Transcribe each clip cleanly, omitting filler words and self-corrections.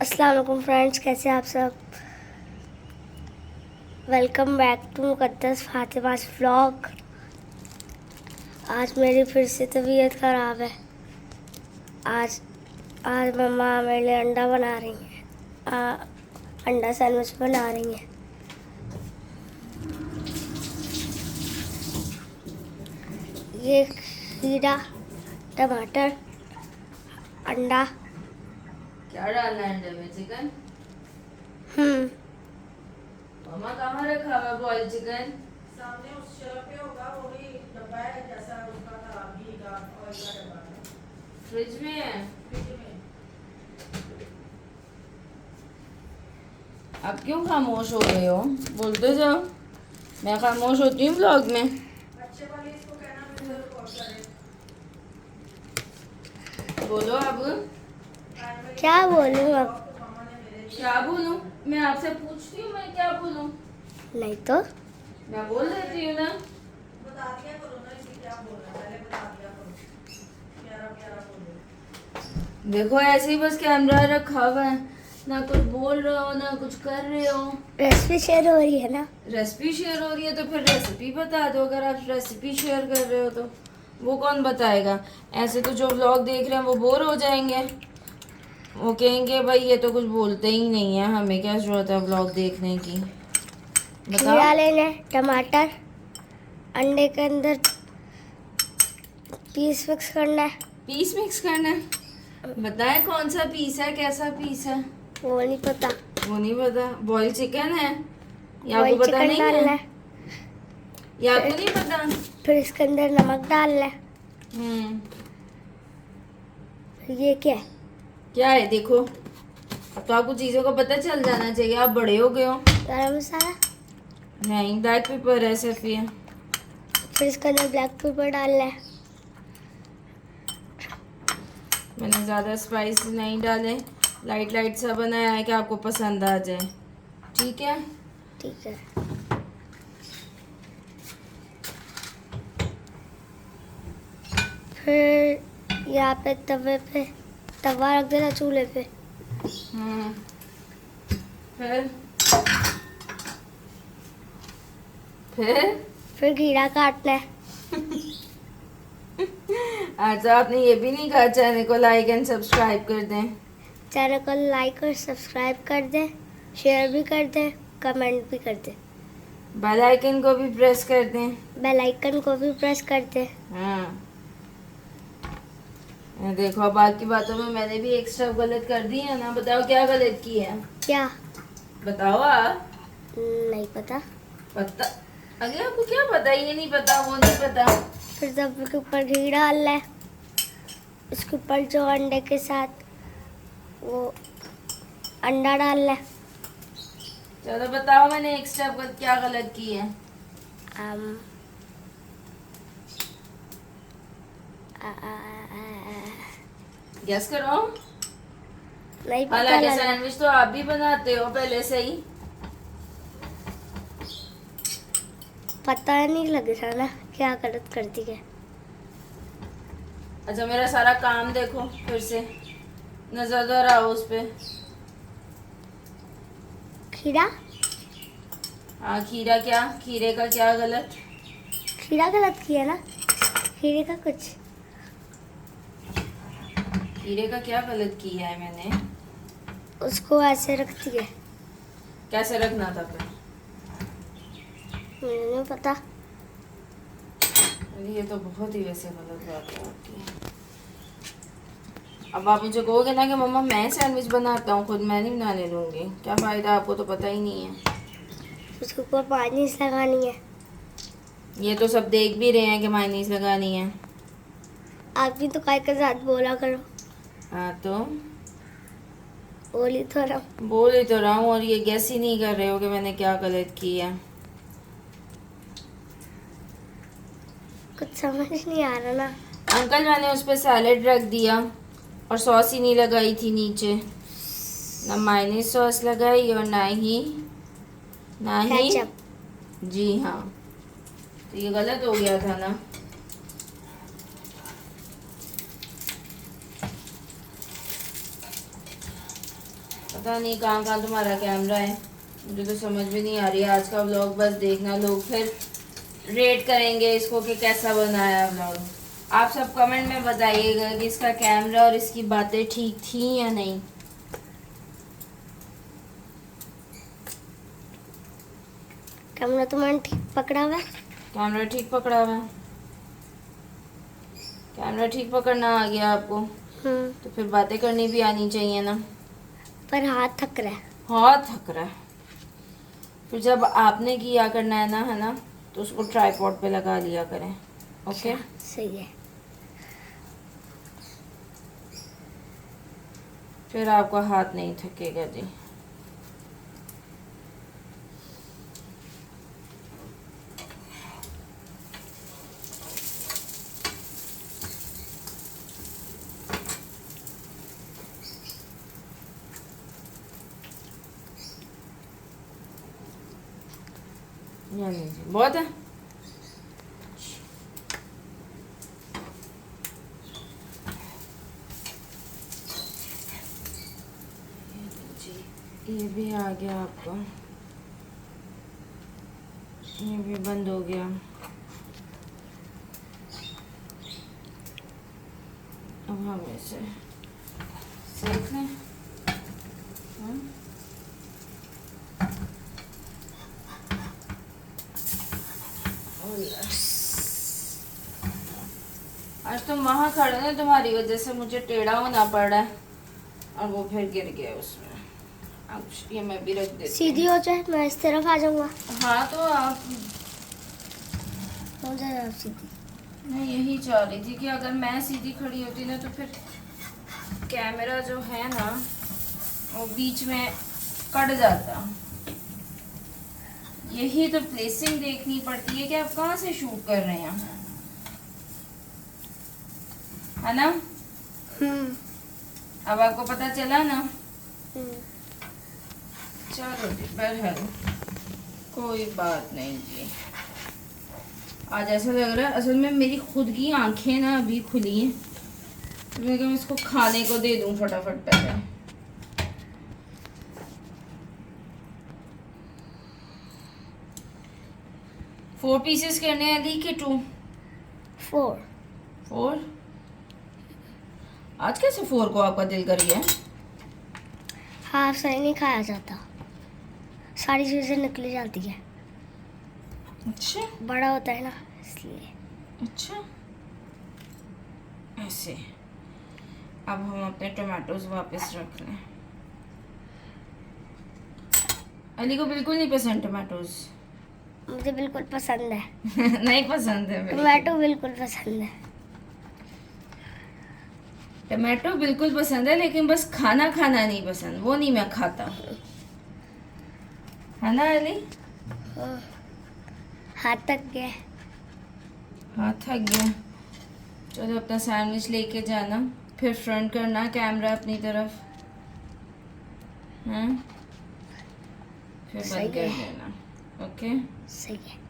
अस्सलाम वालेकुम फ्रेंड्स, कैसे आप सब। Welcome back to Muqaddas Fatima's vlog. आज मेरी फिर से तबीयत ख़राब है। आज आज मम्मा मेरे लिए अंडा बना रही हैं, अंडा सैंडविच बना रही हैं। ये खीरा, टमाटर, अंडा। क्या डालना है अंडे में? चिकन? मम्मा कहाँ रखा हुआ बॉइल्ड चिकन? सामने उस शेल्फ पे होगा, वो भी डब्बा है जैसा उसका था, घी का ऑयल का डब्बा है, फ्रिज में है। फ्रिज में। आप क्यों खामोश हो गए हो? बोलते जाओ। मैं खामोश होती हूँ व्लॉग में। अच्छे वाले इसको कहना वीडियो रिकॉर्ड करे। बोलो अब। क्या बोलूँ अब? तो मामा ने मेरे लिए क्या बोलूँ? मैं आपसे पूछती हूँ, मैं क्या बोलूँ? नहीं तो मैं बोल देती हूँ ना। बता दिया करो ना, इसे क्या बोलना है, पहले बता दिया करो। प्यारा प्यारा बोलो। देखो ऐसे ही बस कैमरा रखा हुआ है, ना कुछ बोल रहे हो ना कुछ कर रहे हो। रेसिपी शेयर हो रही है ना। रेसिपी शेयर हो रही है तो फिर रेसिपी बता दो। अगर आप रेसिपी शेयर कर रहे हो तो वो कौन बताएगा? ऐसे तो जो व्लॉग देख रहे हैं वो बोर हो जाएंगे। वो कहेंगे भाई ये तो कुछ बोलते ही नहीं है, हमें क्या जरूरत है व्लॉग देखने की। बताओ। खीरा लेना है, टमाटर, अंडे के अंदर पीस मिक्स करना है। पीस मिक्स करना है? बताए कौन सा पीस है, कैसा पीस है? वो नहीं पता। वो नहीं पता। बॉइल्ड चिकन है या आपको बॉइल्ड पता चिकन नहीं डालना है? है, या आपको नहीं पता? फिर इसके अंदर नमक डालना है। ये क्या है? क्या है देखो। अब तो आपको चीज़ों का पता चल जाना चाहिए, आप बड़े हो गए हो। गरम मसाला। नहीं, ब्लैक पेपर है सिर्फ ये। फिर इसके अंदर ब्लैक पेपर डालना है। मैंने ज़्यादा स्पाइस नहीं डाले, लाइट लाइट सा बनाया है कि आपको पसंद आ जाए। ठीक है। ठीक है। फिर यहाँ पे तवे पे तवा रख देना, चूल्हे पे। फिर फिर फिर खीरा काटना है। आज आपने ये भी नहीं कहा चैनल को लाइक एंड सब्सक्राइब कर दें। चैनल को लाइक और सब्सक्राइब कर दें, शेयर भी कर दें, कमेंट भी कर दें, बेल आइकन को भी प्रेस कर दें। बेल आइकन को भी प्रेस कर दें। हाँ, ये देखो बाकी बातों में मैंने भी एक स्टेप गलत कर दी है ना। बताओ क्या गलत की है? क्या? बताओ आप। नहीं पता। पता? अरे आपको क्या पता? ये नहीं पता वो नहीं पता। फिर तवे के ऊपर घी डालना है, उसके ऊपर जो अंडे के साथ वो अंडा डालना है। चलो बताओ मैंने एक स्टेप क्या गलत की है? अम, आ, आ, आ, आ, गेस करो। नहीं पता हालांकि लगा। सैंडविच तो आप भी बनाते हो पहले से ही। पता नहीं लग रहा ना क्या गलत कर दी है। अच्छा मेरा सारा काम देखो फिर से, नजर दो रहा उस पे। खीरा? हाँ खीरा क्या? खीरे का क्या गलत? खीरा गलत किया ना, खीरे का कुछ। खीरे का क्या गलत किया है मैंने? उसको ऐसे रख दिया। कैसे रखना था फिर? मुझे नहीं पता। अरे ये तो बहुत ही वैसे गलत बात है आपकी। अब आप मुझे कहोगे ना कि मम्मा मैं सैंडविच बनाता हूँ खुद, मैं नहीं बनाने दूंगी। क्या फ़ायदा, आपको तो पता ही नहीं है। उसके ऊपर मायोनीज लगानी है। ये तो सब देख भी रहे हैं कि मायनीस लगानी है। आप भी तो काय के साथ बोला करो। हाँ तो बोली तो रहा। बोल ही तो रहा हूँ और ये गेस ही नहीं कर रहे हो कि मैंने क्या गलत किया। कुछ समझ नहीं आ रहा ना। अंकल मैंने उस पर सैलेड रख दिया और सॉस ही नहीं लगाई थी नीचे। ना मायनीज सॉस लगाई और ना ही केचप। जी हाँ, तो ये गलत हो गया था ना। पता नहीं कहाँ कहाँ तुम्हारा कैमरा है, मुझे तो समझ भी नहीं आ रही है। आज का व्लॉग बस देखना, लोग फिर रेट करेंगे इसको कि कैसा बनाया व्लॉग। आप सब कमेंट में बताइएगा कि इसका कैमरा और इसकी बातें ठीक थी या नहीं। कैमरा तो मैंने ठीक पकड़ा हुआ है। कैमरा ठीक पकड़ा हुआ है। कैमरा ठीक पकड़ना आ गया आपको, तो फिर बातें करनी भी आनी चाहिए ना। पर हाथ थक रहा है। हाथ थक रहा है, फिर जब आपने किया करना है ना, है ना, तो उसको ट्राइपॉड पे लगा लिया करें। ओके, सही है। फिर आपका हाथ नहीं थकेगा जी। या नहीं जी, बहुत है। ये भी आ गया आपका, ये भी बंद हो गया। अब हम इसे सेक लें। हाँ? आज तुम वहाँ खड़े ना, तुम्हारी वजह से मुझे टेढ़ा होना पड़ रहा है और वो फिर गिर गया उसमें। अब ये मैं भी रख देती हूँ। सीधी हो जाए, मैं इस तरफ आ जाऊंगा। हाँ तो आप, हो जाए आप सीधी। मैं यही चाह रही थी कि अगर मैं सीधी खड़ी होती ना तो फिर कैमरा जो है ना वो बीच में कट जाता। यही तो प्लेसिंग देखनी पड़ती है कि आप कहाँ से शूट कर रहे हैं, है ना। अब आपको पता चला ना। चलो जी, बहरहाल कोई बात नहीं जी। आज ऐसा लग रहा है असल में मेरी खुद की आंखें ना अभी खुली हैं, तो मैं इसको खाने को दे दूं फटाफट पहले। फोर पीसेस करने हैं दी कि 2? 4 आज कैसे 4 को आपका दिल कर गया? हाफ सही नहीं खाया जाता, सारी चीजें निकली जाती है। अच्छा, बड़ा होता है ना इसलिए। अच्छा ऐसे। अब हम अपने टमाटोज वापस रख लें। अली को बिल्कुल नहीं पसंद टमाटोज। मुझे बिल्कुल पसंद है। नहीं पसंद है बिल्कुल। टमाटो बिल्कुल पसंद है। टमाटो बिल्कुल पसंद है, लेकिन बस खाना खाना नहीं पसंद, वो नहीं मैं खाता, है ना अली। हाथ तक गया। हाथ थक गया। चलो अपना सैंडविच लेके जाना, फिर फ्रंट करना कैमरा अपनी तरफ, हैं, फिर सही बंद कर है। देना। ओके, सही है।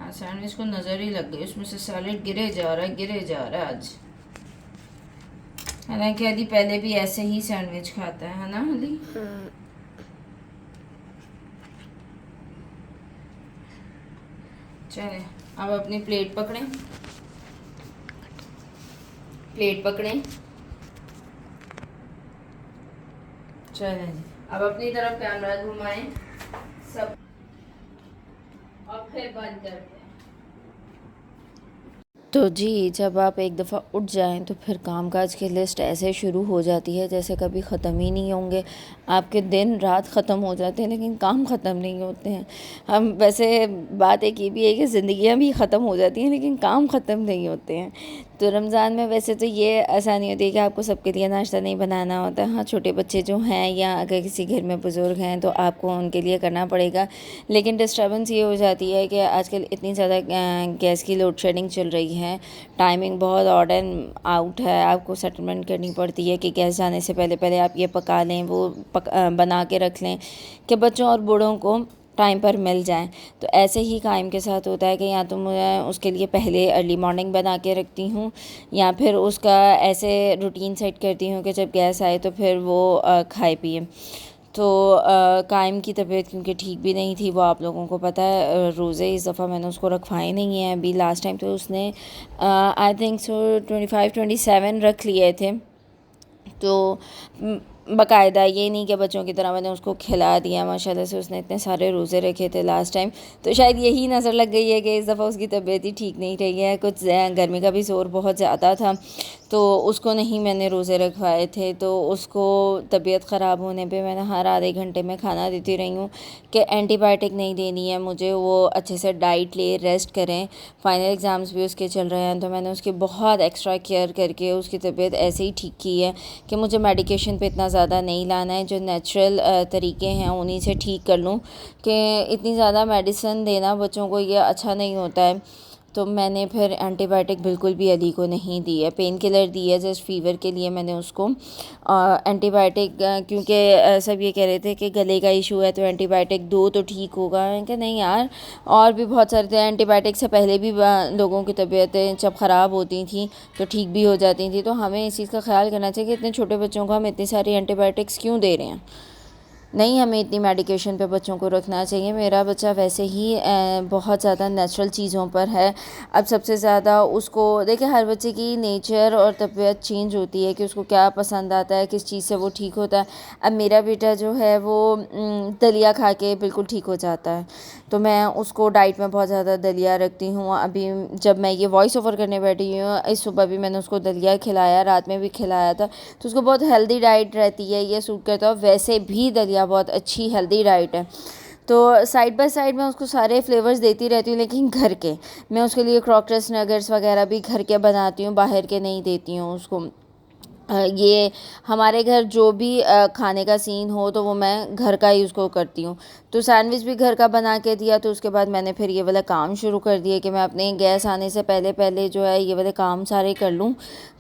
आज सैंडविच को नज़र ही लग गई, उसमें से सैलेड गिरे जा रहा है, गिरे जा रहा है आज। हालांकि अली पहले भी ऐसे ही सैंडविच खाता है ना अली। चले अब अपनी प्लेट पकड़ें, प्लेट पकड़ें। चलें जी, अब अपनी तरफ कैमरा घुमाएं सब, और फिर बंद करते हैं। तो जी, जब आप एक दफ़ा उठ जाएं तो फिर कामकाज की लिस्ट ऐसे शुरू हो जाती है जैसे कभी ख़त्म ही नहीं होंगे। आपके दिन रात ख़त्म हो जाते हैं लेकिन काम ख़त्म नहीं होते हैं। हम वैसे बात एक ये भी है कि ज़िंदगियां भी ख़त्म हो जाती हैं लेकिन काम ख़त्म नहीं होते हैं। तो रमज़ान में वैसे तो ये आसानी होती है कि आपको सबके लिए नाश्ता नहीं बनाना होता। हाँ, छोटे बच्चे जो हैं या अगर किसी घर में बुज़ुर्ग हैं तो आपको उनके लिए करना पड़ेगा, लेकिन डिस्टर्बेंस ये हो जाती है कि आजकल इतनी ज़्यादा गैस की लोड शेडिंग चल रही है, टाइमिंग बहुत ऑड एंड आउट है। आपको सेटलमेंट करनी पड़ती है कि गैस जाने से पहले पहले आप ये पका लें, वो बना के रख लें कि बच्चों और बूढ़ों को टाइम पर मिल जाएं। तो ऐसे ही कायम के साथ होता है कि या तो मैं उसके लिए पहले अर्ली मॉर्निंग बना के रखती हूँ या फिर उसका ऐसे रूटीन सेट करती हूँ कि जब गैस आए तो फिर वो खाए पिए। तो कायम की तबीयत क्योंकि ठीक भी नहीं थी, वो आप लोगों को पता है, रोज़े इस दफ़ा मैंने उसको रखवाए नहीं हैं। अभी लास्ट टाइम तो उसने आई थिंक सो 25-27 रख लिए थे। तो बाकायदा ये नहीं कि बच्चों की तरह मैंने उसको खिला दिया, माशाल्लाह से उसने इतने सारे रोज़े रखे थे लास्ट टाइम। तो शायद यही नज़र लग गई है कि इस दफ़ा उसकी तबीयत ही ठीक नहीं रही है, कुछ गर्मी का भी ज़ोर बहुत ज़्यादा था तो उसको नहीं मैंने रोज़े रखवाए थे। तो उसको तबीयत ख़राब होने पे मैंने हर आधे घंटे में खाना देती रही हूँ कि एंटीबायोटिक नहीं देनी है मुझे, वो अच्छे से डाइट ले, रेस्ट करें। फ़ाइनल एग्ज़ाम्स भी उसके चल रहे हैं तो मैंने उसकी बहुत एक्स्ट्रा केयर करके उसकी तबीयत ऐसे ही ठीक की है कि मुझे मेडिकेशन पे इतना ज़्यादा नहीं लाना है, जो नेचुरल तरीके हैं उन्हीं से ठीक कर लूँ कि इतनी ज़्यादा मेडिसिन देना बच्चों को ये अच्छा नहीं होता है। तो मैंने फिर एंटीबायोटिक बिल्कुल भी अली को नहीं दी है, पेन किलर दी है जस्ट फीवर के लिए मैंने उसको। एंटीबायोटिक क्योंकि सब ये कह रहे थे कि गले का इशू है तो एंटीबायोटिक दो तो ठीक होगा। मैंने कहा नहीं यार, और भी बहुत सारे थे, एंटीबायोटिक से पहले भी लोगों की तबीयतें जब ख़राब होती थी तो ठीक भी हो जाती थी। तो हमें इस चीज़ का ख्याल करना चाहिए कि इतने छोटे बच्चों को हम इतनी सारी एंटीबायोटिक्स क्यों दे रहे हैं। नहीं, हमें इतनी मेडिकेशन पे बच्चों को रखना चाहिए। मेरा बच्चा वैसे ही बहुत ज़्यादा नेचुरल चीज़ों पर है। अब सबसे ज़्यादा उसको देखिए, हर बच्चे की नेचर और तबीयत चेंज होती है कि उसको क्या पसंद आता है, किस चीज़ से वो ठीक होता है। अब मेरा बेटा जो है वो दलिया खा के बिल्कुल ठीक हो जाता है, तो मैं उसको डाइट में बहुत ज़्यादा दलिया रखती हूँ। अभी जब मैं ये वॉइस ओवर करने बैठी हूँ, इस सुबह भी मैंने उसको दलिया खिलाया, रात में भी खिलाया था, तो उसको बहुत हेल्दी डाइट रहती है, ये सूट करता है। वैसे भी दलिया बहुत अच्छी हेल्दी डाइट है। तो साइड बाय साइड मैं उसको सारे फ्लेवर्स देती रहती हूँ, लेकिन घर के, मैं उसके लिए क्रॉकर्स नगर्स वगैरह भी घर के बनाती हूँ, बाहर के नहीं देती हूँ उसको। ये हमारे घर जो भी खाने का सीन हो तो वो मैं घर का ही उसको करती हूँ। तो सैंडविच भी घर का बना के दिया। तो उसके बाद मैंने फिर ये वाला काम शुरू कर दिया कि मैं अपने गैस आने से पहले पहले जो है ये वाले काम सारे कर लूँ,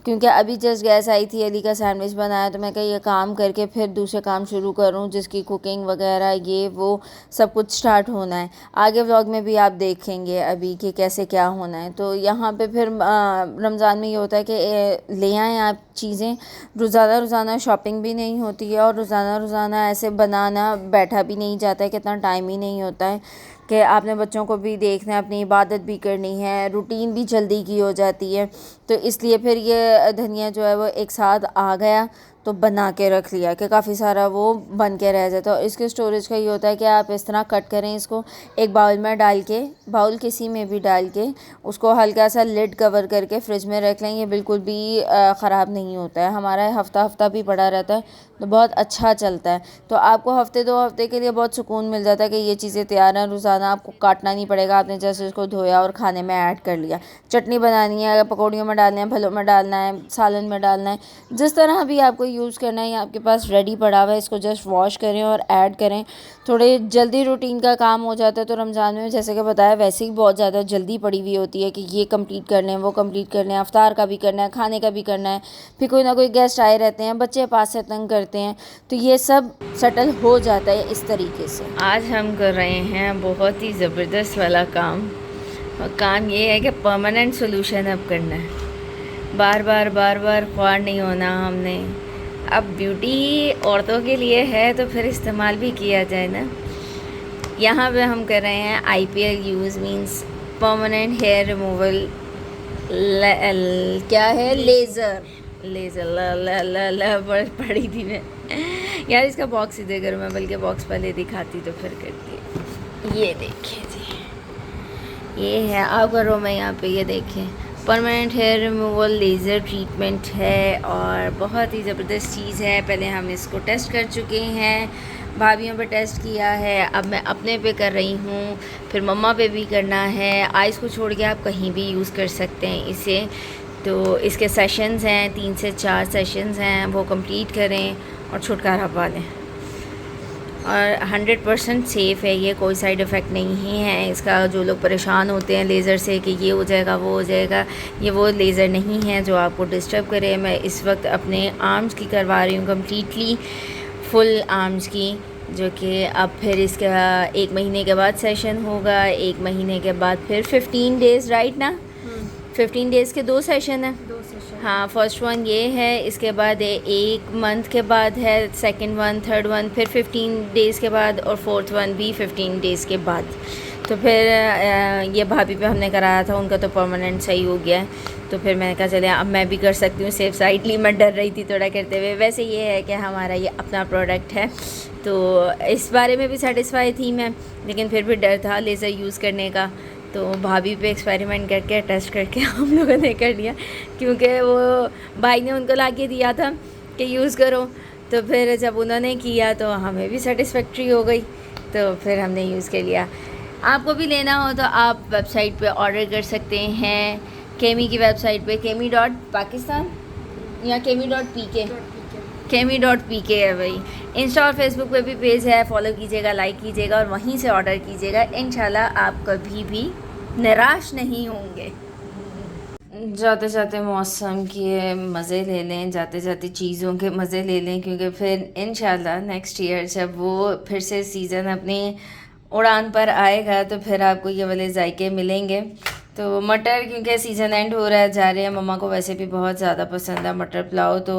क्योंकि अभी जस्ट गैस आई थी, अली का सैंडविच बनाया तो मैं कहा ये काम करके फिर दूसरे काम शुरू करूँ, जिसकी कुकिंग वगैरह ये वो सब कुछ स्टार्ट होना है। आगे व्लॉग में भी आप देखेंगे अभी कि कैसे क्या होना है। तो यहाँ पे फिर रमज़ान में ये होता है कि ले आएँ आप चीज़ें, रोज़ाना शॉपिंग भी नहीं होती है और रोज़ाना ऐसे बनाना बैठा भी नहीं जाता है, कितना टाइम ही नहीं होता है कि आपने बच्चों को भी देखना है, अपनी इबादत भी करनी है, रूटीन भी जल्दी की हो जाती है। तो इसलिए फिर ये धनिया जो है वो एक साथ आ गया तो बना के रख लिया कि काफ़ी सारा वो बन के रह जाता है। और इसके स्टोरेज का ये होता है कि आप इस तरह कट करें इसको, एक बाउल में डाल के, बाउल किसी में भी डाल के उसको हल्का सा लिड कवर करके फ्रिज में रख लें। ये बिल्कुल भी ख़राब नहीं होता है, हमारा हफ्ता भी पड़ा रहता है तो बहुत अच्छा चलता है। तो आपको हफ्ते 2 हफ्ते के लिए बहुत सुकून मिल जाता है कि ये चीज़ें तैयार हैं, रोज़ाना आपको काटना नहीं पड़ेगा, आपने जैसे इसको धोया और खाने में ऐड कर लिया। चटनी बनानी है, पकौड़ियों में डालना है, फलों में डालना है, सालन में डालना है, जिस तरह भी आपको यूज़ करना है, आपके पास रेडी पड़ा हुआ है, इसको जस्ट वॉश करें और ऐड करें। थोड़े जल्दी रूटीन का काम हो जाता है। तो रमज़ान में जैसे कि बताया वैसे ही बहुत ज़्यादा जल्दी पड़ी हुई होती है कि ये कंप्लीट कर लें, वो कंप्लीट कर लें, अफ्तार का भी करना है, खाने का भी करना है, फिर कोई ना कोई गेस्ट आए रहते हैं, बच्चे पास से तंग करते हैं, तो ये सब सेटल हो जाता है इस तरीके से। आज हम कर रहे हैं बहुत ही ज़बरदस्त वाला काम, और काम ये है कि परमानेंट सोल्यूशन अब करना है, बार बार ख्वार नहीं होना हमने। अब ब्यूटी औरतों के लिए है तो फिर इस्तेमाल भी किया जाए ना। यहाँ पे हम कर रहे हैं IPL use, means permanent hair removal, क्या है, लेज़र पड़ी थी मैं यार, इसका बॉक्स ही देकर मैं बल्कि बॉक्स पहले दिखाती तो फिर करती। ये देखिए जी, ये है, आप करो मैं यहाँ पे, ये देखें permanent hair removal laser treatment है और बहुत ही ज़बरदस्त चीज़ है। पहले हम इसको टेस्ट कर चुके हैं, भाभीयों पे टेस्ट किया है, अब मैं अपने पे कर रही हूँ, फिर मम्मा पे भी करना है। आइज़ को छोड़ के आप कहीं भी यूज़ कर सकते हैं इसे। तो इसके सेशंस हैं, 3 से 4 सेशंस हैं, वो कंप्लीट करें और छुटकारा पा लें। और 100% सेफ़ है ये, कोई साइड इफ़ेक्ट नहीं है इसका। जो लोग परेशान होते हैं लेज़र से कि ये हो जाएगा वो हो जाएगा, ये वो लेज़र नहीं है जो आपको डिस्टर्ब करे। मैं इस वक्त अपने आर्म्स की करवा रही हूँ, कम्प्लीटली फुल आर्म्स की, जो कि अब फिर इसका 1 महीने के बाद सेशन होगा, 1 महीने के बाद फिर 15 डेज़, राइट ना? 15 डेज़ के 2 सेशन हैं। 2 सेशन। हाँ, फर्स्ट वन ये है, इसके बाद 1 मंथ के बाद है सेकंड वन, थर्ड वन, फिर 15 डेज़ के बाद, और फोर्थ वन भी 15 डेज़ के बाद। तो फिर ये भाभी पे हमने कराया था, उनका तो परमानेंट सही हो गया है। तो फिर मैंने कहा चले अब मैं भी कर सकती हूँ सेफ साइडली। मैं डर रही थी थोड़ा करते हुए। वैसे ये है कि हमारा ये अपना प्रोडक्ट है, तो इस बारे में भी सेटिस्फाई थी मैं, लेकिन फिर भी डर था लेज़र यूज़ करने का। तो भाभी पे एक्सपेरिमेंट करके टेस्ट करके हम लोगों ने कर लिया, क्योंकि वो भाई ने उनको ला के दिया था कि यूज़ करो। तो फिर जब उन्होंने किया तो हमें भी सेटिस्फैक्ट्री हो गई, तो फिर हमने यूज़ कर लिया। आपको भी लेना हो तो आप वेबसाइट पे ऑर्डर कर सकते हैं, केमी की वेबसाइट पे, kemi.pakistan या kemi.pk, kemi.pk है भाई। इंस्टा और फेसबुक पे भी पेज है, फॉलो कीजिएगा, लाइक कीजिएगा और वहीं से ऑर्डर कीजिएगा। इंशाल्लाह आप कभी भी निराश नहीं होंगे। जाते जाते मौसम के मज़े ले लें, जाते जाते चीज़ों के मज़े ले लें, क्योंकि फिर इंशाल्लाह नेक्स्ट ईयर जब वो फिर से सीज़न अपनी उड़ान पर आएगा तो फिर आपको ये वाले जायके मिलेंगे। तो मटर क्योंकि सीज़न एंड हो रहा है, जा रहे हैं, मम्मा को वैसे भी बहुत ज़्यादा पसंद है मटर पुलाव। तो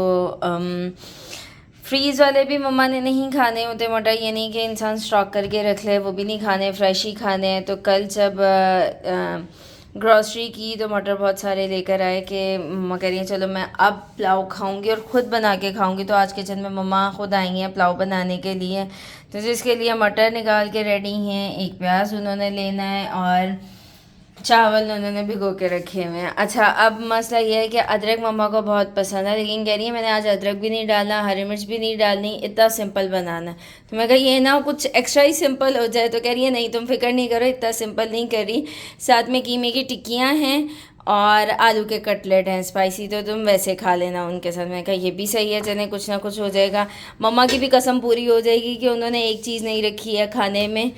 फ्रीज़ वाले भी मम्मा ने नहीं खाने होते मटर, ये नहीं कि इंसान स्टॉक करके रख ले, वो भी नहीं खाने, फ्रेश ही खाने हैं। तो कल जब ग्रॉसरी की तो मटर बहुत सारे लेकर आए कि मम्मा कह रही हैं चलो मैं अब पुलाव खाऊंगी और ख़ुद बना के खाऊंगी। तो आज किचन में मम्मा ख़ुद आई हैं पुलाव बनाने के लिए, तो जिसके लिए मटर निकाल के रेडी हैं, एक प्याज उन्होंने लेना है और चावल उन्होंने भिगो के रखे हुए हैं। अच्छा, अब मसला ये है कि अदरक मम्मा को बहुत पसंद है, लेकिन कह रही है मैंने आज अदरक भी नहीं डालना, हरी मिर्च भी नहीं डालनी, इतना सिंपल बनाना है। तो मैं कहा ये ना कुछ एक्स्ट्रा ही सिंपल हो जाए। तो कह रही है नहीं तुम फिक्र नहीं करो, इतना सिंपल नहीं कर रही, साथ में कीमे की टिक्कियाँ हैं और आलू के कटलेट हैं स्पाइसी, तो तुम वैसे खा लेना उनके साथ। मैं कहा ये भी सही है, चले कुछ ना कुछ हो जाएगा। मम्मा की भी कसम पूरी हो जाएगी कि उन्होंने एक चीज़ नहीं रखी है खाने में,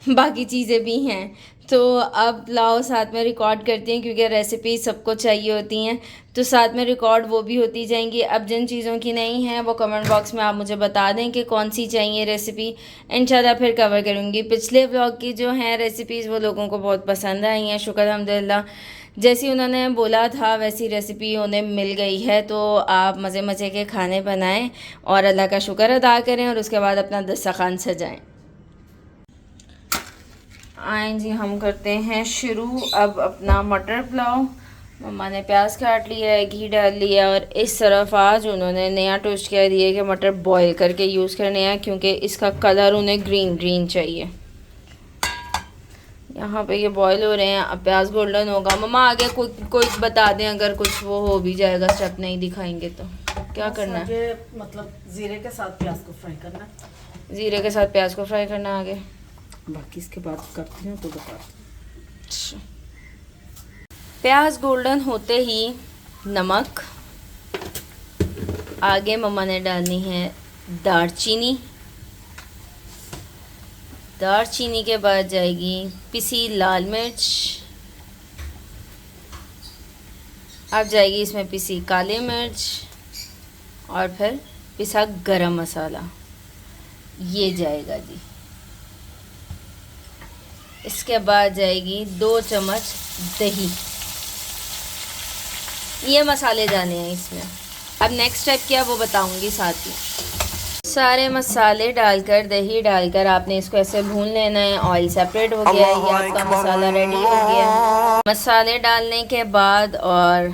बाकी चीज़ें भी हैं। तो अब लाओ साथ में रिकॉर्ड करती हैं, क्योंकि रेसिपी सबको चाहिए होती हैं, तो साथ में रिकॉर्ड वो भी होती जाएंगी। अब जिन चीज़ों की नहीं है वो कमेंट बॉक्स में आप मुझे बता दें कि कौन सी चाहिए रेसिपी, इंशाल्लाह फिर कवर करूँगी। पिछले व्लॉग की जो हैं रेसिपीज़ वो लोगों को बहुत पसंद आई हैं, शुक्र अल्हम्दुलिल्लाह। जैसी उन्होंने बोला था वैसी रेसिपी उन्हें मिल गई है। तो आप मज़े मज़े के खाने बनाएं और अल्लाह का शुक्र अदा करें और उसके बाद अपना दस्तरखान सजाएं। आए जी, हम करते हैं शुरू अब अपना मटर पुलाव। मम्मा ने प्याज काट लिया है, घी डाल लिया, और इस तरफ आज उन्होंने नया ट्विस्ट कह दिया कि मटर बॉईल करके यूज़ करने हैं, क्योंकि इसका कलर उन्हें ग्रीन ग्रीन चाहिए। यहाँ पे ये बॉईल हो रहे हैं, अब प्याज गोल्डन होगा। मम्मा आगे कोई बता दें अगर कुछ वो हो भी जाएगा, स्टेप नहीं दिखाएंगे तो क्या करना है? मतलब जीरे के साथ प्याज को फ्राई करना है। ज़ीरे के साथ प्याज को फ्राई करना आगे, बाकी इसके बाद करती हूँ तो बता। प्याज गोल्डन होते ही नमक, आगे मम्मा ने डालनी है दालचीनी, दालचीनी के बाद जाएगी पिसी लाल मिर्च, अब जाएगी इसमें पिसी काली मिर्च और फिर पिसा गरम मसाला, ये जाएगा जी। इसके बाद जाएगी 2 चम्मच दही, ये मसाले जाने हैं इसमें। अब नेक्स्ट स्टेप क्या वो बताऊंगी साथ ही। सारे मसाले डालकर, दही डालकर आपने इसको ऐसे भून लेना है। ऑयल सेपरेट हो गया है, ये आपका मसाला रेडी हो गया है। मसाले डालने के बाद और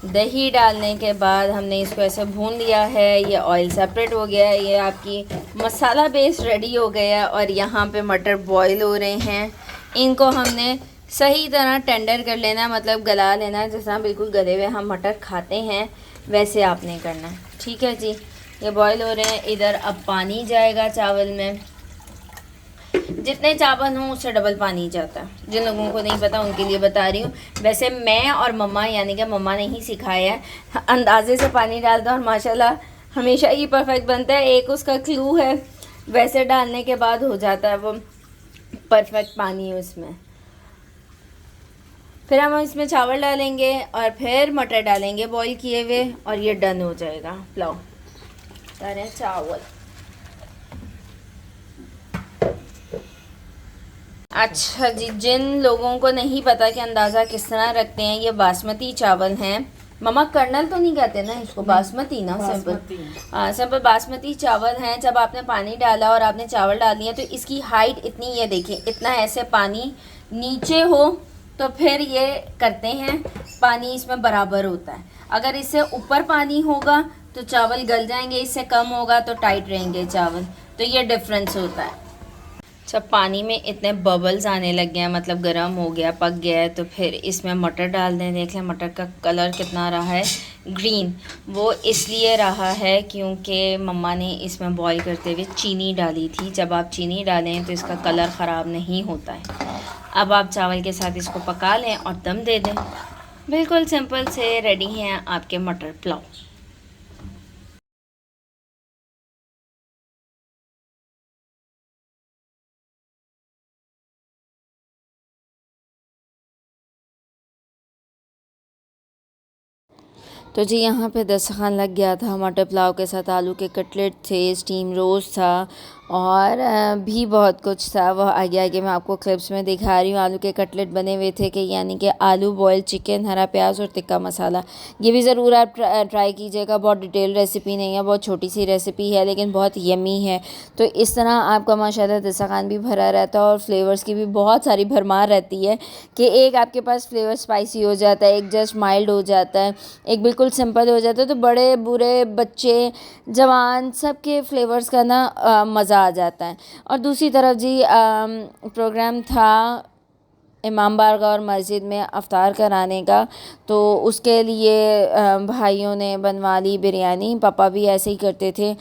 दही डालने के बाद हमने इसको ऐसे भून लिया है, ये ऑयल सेपरेट हो गया है, ये आपकी मसाला बेस रेडी हो गया है। और यहाँ पे मटर बॉईल हो रहे हैं, इनको हमने सही तरह टेंडर कर लेना है, मतलब गला लेना है, जैसा बिल्कुल गले हुए हम मटर खाते हैं वैसे आपने करना है, ठीक है जी। ये बॉईल हो रहे हैं, इधर अब पानी जाएगा चावल में। जितने चावल हों उससे डबल पानी जाता है, जिन लोगों को नहीं पता उनके लिए बता रही हूँ। वैसे मैं और मम्मा, यानी कि मम्मा ने ही सिखाया है, अंदाजे से पानी डालता है और माशाल्लाह हमेशा ही परफेक्ट बनता है। एक उसका क्लू है, वैसे डालने के बाद हो जाता है वो परफेक्ट पानी उसमें। फिर हम इसमें चावल डालेंगे और फिर मटर डालेंगे बॉईल किए हुए, और ये डन हो जाएगा पुलाव। सारे चावल अच्छा जी, जिन लोगों को नहीं पता कि अंदाज़ा किस तरह रखते हैं, ये बासमती चावल हैं। ममा कर्नल तो नहीं कहते ना इसको, बासमती ना, सिंपल। हाँ, सिंपल बासमती चावल हैं। जब आपने पानी डाला और आपने चावल डाल दिया तो इसकी हाइट इतनी, ये देखिए इतना ऐसे पानी नीचे हो तो फिर ये करते हैं, पानी इसमें बराबर होता है। अगर इससे ऊपर पानी होगा तो चावल गल जाएंगे, इससे कम होगा तो टाइट रहेंगे चावल। तो ये डिफरेंस होता है। जब पानी में इतने बबल्स आने लग गए हैं, मतलब गर्म हो गया, पक गया है, तो फिर इसमें मटर डाल दें। देख लें मटर का कलर कितना रहा है ग्रीन। वो इसलिए रहा है क्योंकि मम्मा ने इसमें बॉईल करते हुए चीनी डाली थी। जब आप चीनी डालें तो इसका कलर ख़राब नहीं होता है। अब आप चावल के साथ इसको पका लें और दम दे दें। बिल्कुल सिंपल से रेडी हैं आपके मटर पुलाव। तो जी यहाँ पे दस्तरखान लग गया था। मटर पुलाव के साथ आलू के कटलेट थे, स्टीम रोस्ट था और भी बहुत कुछ था। वह आगे आगे मैं आपको क्लिप्स में दिखा रही हूँ। आलू के कटलेट बने हुए थे कि यानी कि आलू बॉयल चिकन, हरा प्याज और तिक्का मसाला। ये भी ज़रूर आप ट्राई कीजिएगा। बहुत डिटेल रेसिपी नहीं है, बहुत छोटी सी रेसिपी है लेकिन बहुत यमी है। तो इस तरह आपका माशाल्लाह दस्तरखान भी भरा रहता है और फ्लेवर्स की भी बहुत सारी भरमार रहती है कि एक आपके पास फ्लेवर स्पाइसी हो जाता है, एक जस्ट माइल्ड हो जाता है, एक बिल्कुल सिंपल हो जाता है। तो बड़े बूढ़े बच्चे जवान सबके फ्लेवर्स का ना मज़ा आ जाता है। और दूसरी तरफ जी प्रोग्राम था इमाम बारगाह और मस्जिद में अफ्तार कराने का। तो उसके लिए भाइयों ने बनवा ली बिरयानी। पापा भी ऐसे ही करते थे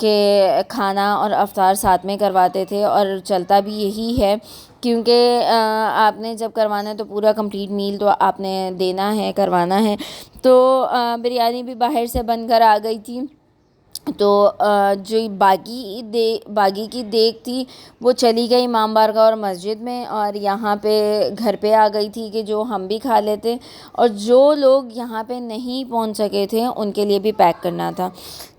कि खाना और अफ्तार साथ में करवाते थे और चलता भी यही है क्योंकि आपने जब करवाना है तो पूरा कंप्लीट मील तो आपने देना है, करवाना है। तो बिरयानी भी बाहर से बनकर आ गई थी। तो जो बागी की देग थी वो चली गई इमाम बारगाह और मस्जिद में और यहाँ पे घर पे आ गई थी कि जो हम भी खा लेते और जो लोग यहाँ पे नहीं पहुँच सके थे उनके लिए भी पैक करना था।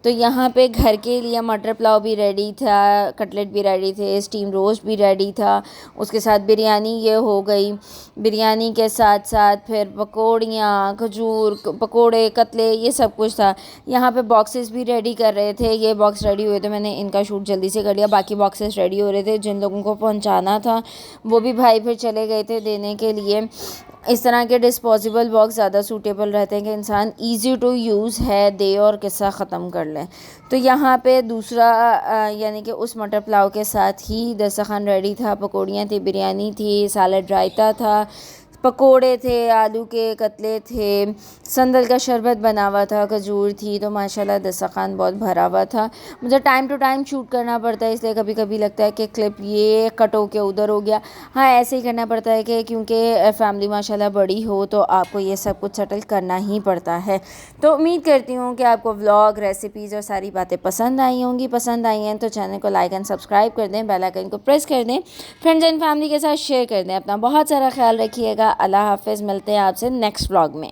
तो यहाँ पे घर के लिए मटर पुलाव भी रेडी था, कटलेट भी रेडी थे, स्टीम रोस्ट भी रेडी था, उसके साथ बिरयानी ये हो गई। बिरयानी के साथ साथ फिर पकौड़ियाँ, खजूर, पकोड़े, कतले, ये सब कुछ था। यहाँ पे बॉक्सेस भी रेडी कर रहे थे। ये बॉक्स रेडी हुए थे, मैंने इनका शूट जल्दी से कर लिया। बाकी बॉक्सेस रेडी हो रहे थे, जिन लोगों को पहुँचाना था वो भी भाई फिर चले गए थे देने के लिए। इस तरह के डिस्पोजेबल बॉक्स ज़्यादा सूटेबल रहते हैं कि इंसान ईज़ी टू यूज़ है दे और किस्सा ख़त्म कर लें। तो यहाँ पे दूसरा यानी कि उस मटर पुलाव के साथ ही दस्तरखान रेडी था। पकौड़ियाँ थी, बिरयानी थी, सैलड रायता था, पकोड़े थे, आलू के कतले थे, संदल का शरबत बना हुआ था, खजूर थी। तो माशाल्लाह दस्तरखान बहुत भरा हुआ था। मुझे टाइम टू टाइम शूट करना पड़ता है इसलिए कभी कभी लगता है कि क्लिप ये कट हो के उधर हो गया। हाँ, ऐसे ही करना पड़ता है कि क्योंकि फैमिली माशाल्लाह बड़ी हो तो आपको ये सब कुछ सेटल करना ही पड़ता है। तो उम्मीद करती हूँ कि आपको व्लॉग, रेसिपीज़ और सारी बातें पसंद आई होंगी। पसंद आई हैं तो चैनल को लाइक एंड सब्सक्राइब कर दें, बेल आइकन को प्रेस कर दें, फ्रेंड्स एंड फैमिली के साथ शेयर कर दें। अपना बहुत सारा ख्याल रखिएगा। अल्लाह हाफ़िज़। मिलते हैं आपसे नेक्स्ट व्लॉग में।